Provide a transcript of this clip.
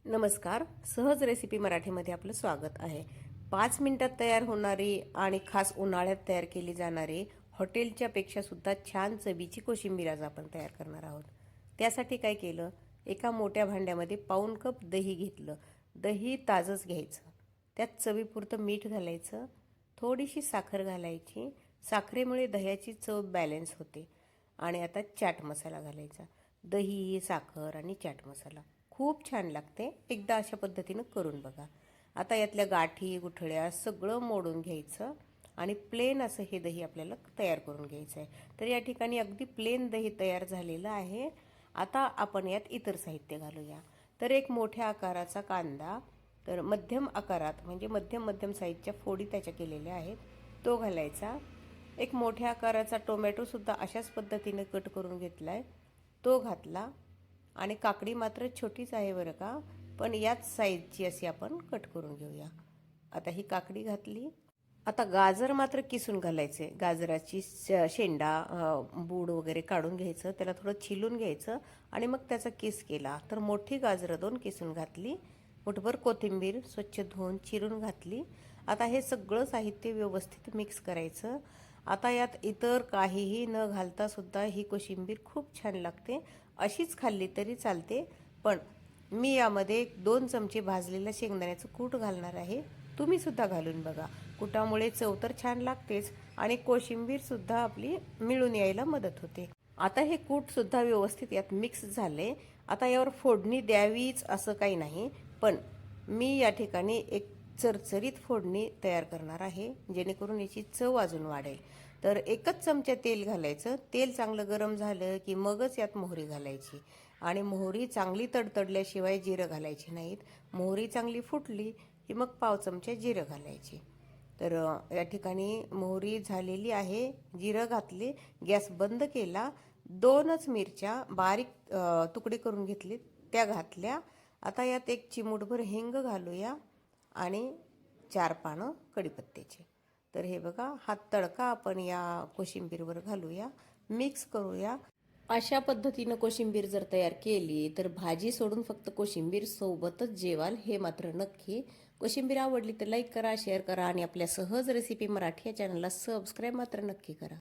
नमस्कार. सहज रेसिपी मराठीमध्ये आपलं स्वागत आहे. 5 मिनिटात तयार होणारी आणि खास उन्हाळ्यात तयार केली जाणारी हॉटेलच्या पेक्षा सुद्धा छान चवीची कोशिंबीर आज आपण तयार करणार आहोत. त्यासाठी काय केलं, एका मोठ्या भांड्यामध्ये पाऊण कप दही घेतलं. दही ताजंच घ्यायचं. त्यात चवीपुरतं मीठ घालायचं, थोडीशी साखर घालायची. साखरेमुळे दह्याची चव बॅलन्स होते. आणि आता चाट मसाला घालायचा. दही, साखर आणि चाट मसाला खूप छान लागते. एकदा अशा पद्धतीनं करून बघा. आता यातल्या गाठी गुठळ्या सगळं मोडून घ्यायचं आणि प्लेन असं हे दही आपल्याला तयार करून घ्यायचं आहे. तर या ठिकाणी अगदी प्लेन दही तयार झालेलं आहे. आता आपण यात इतर साहित्य घालूया. तर एक मोठ्या आकाराचा कांदा, तर मध्यम आकारात म्हणजे मध्यम मध्यम साईजच्या फोडी त्याच्या केलेल्या आहेत, तो घालायचा. एक मोठ्या आकाराचा टोमॅटोसुद्धा अशाच पद्धतीने कट करून घेतला आहे, तो घातला. आणि काकडी मात्र छोटीच आहे बरं का, पण याच साईजची अशी आपण कट करून घेऊया. आता ही काकडी घातली. आता गाजर मात्र किसून घालायचे. गाजराची शेंडा, बूड वगैरे काढून घ्यायचं, त्याला थोडं छिलून घ्यायचं आणि मग त्याचा किस केला. तर मोठी गाजरं 2 किसून घातली. मुठभर कोथिंबीर स्वच्छ धुवून चिरून घातली. आता हे सगळं साहित्य व्यवस्थित मिक्स करायचं. आता यात इतर काहीही न घालता सुद्धा ही कोशिंबीर खूप छान लागते. अशीच खाल्ली तरी चालते, पण मी यामध्ये 2 चमचे भाजलेलं शेंगदाण्याचं कूट घालणार आहे. तुम्ही सुद्धा घालून बघा. कुटामुळे चव तर छान लागतेच आणि कोशिंबीर सुद्धा आपली मिळून यायला मदत होते. आता हे कूट सुद्धा व्यवस्थित यात मिक्स झाले. आता यावर फोडणी द्यावीच असं काही नाही, पण मी या ठिकाणी एक चरचरीत फोडणी तयार करणार आहे, जेणेकरून याची चव अजून वाढेल. तर 1च चमचा तेल घालायचं. तेल चांगलं गरम झालं की मगच यात मोहरी घालायची आणि मोहरी चांगली तडतडल्याशिवाय जिरं घालायची नाहीत. मोहरी चांगली फुटली की मग पाव चमचा जिरं घालायची. तर या ठिकाणी मोहरी झालेली आहे, जिरं घातले, गॅस बंद केला. 2च मिरच्या बारीक तुकडे करून घेतले, त्या घातल्या. आता यात एक चिमूटभर हिंग घालूया आणि 4 पानं कढीपत्त्याची. तर हे बघा, हा तडका आपण या कोशिंबीरवर घालूया, मिक्स करूया. अशा पद्धतीनं कोशिंबीर जर तयार केली तर भाजी सोडून फक्त कोशिंबीर सोबतच जेवाल, हे मात्र नक्की. कोशिंबीर आवडली तर लाईक करा, शेअर करा आणि आपल्या सहज रेसिपी मराठी या चॅनलला सबस्क्राईब मात्र नक्की करा.